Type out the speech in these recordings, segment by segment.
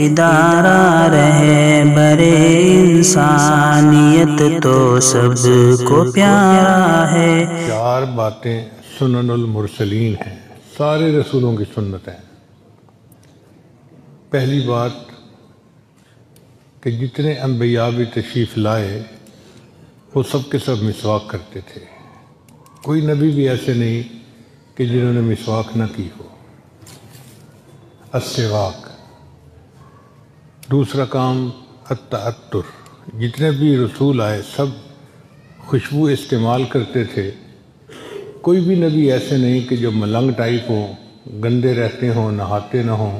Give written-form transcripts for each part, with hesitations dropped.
ادارہ رہے برے انسانیت تو سب کو پیارا ہے۔ چار باتیں سنن المرسلین ہیں، سارے رسولوں کی سنت ہیں۔ پہلی بات کہ جتنے انبیاء بھی تشریف لائے وہ سب کے سب مسواک کرتے تھے، کوئی نبی بھی ایسے نہیں کہ جنہوں نے مسواک نہ کی ہو۔ السواک۔ دوسرا کام التعطر، جتنے بھی رسول آئے سب خوشبو استعمال کرتے تھے، کوئی بھی نبی ایسے نہیں کہ جو ملنگ ٹائپ ہوں، گندے رہتے ہوں، نہاتے نہ ہوں،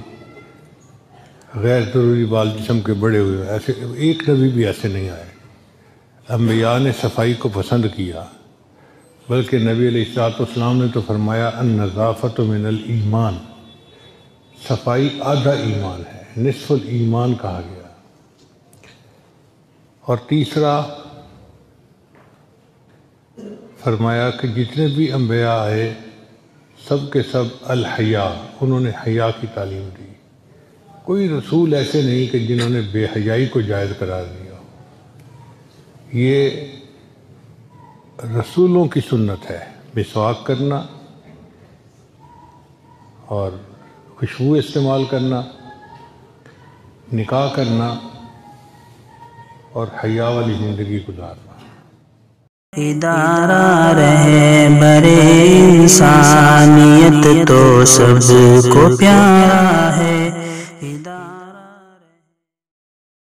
غیر ضروری بال جسم کے بڑے ہوئے، ایسے ایک نبی بھی ایسے نہیں آئے۔ انبیاء نے صفائی کو پسند کیا، بلکہ نبی علیہ الصلوۃ والسلام نے تو فرمایا النظافۃ من الایمان، صفائی آدھا ایمان ہے، نصف الایمان کہا گیا۔ اور تیسرا فرمایا کہ جتنے بھی انبیاء آئے سب کے سب الحیا، انہوں نے حیا کی تعلیم دی۔ کوئی رسول ایسے نہیں کہ جنہوں نے بے حیائی کو جائز قرار دیا۔ یہ رسولوں کی سنت ہے، مسواک کرنا اور خوشبو استعمال کرنا، نکاح کرنا اور حیا والی زندگی گزارنا۔ ادارہ رہے برے انسانیت تو سب کو پیارا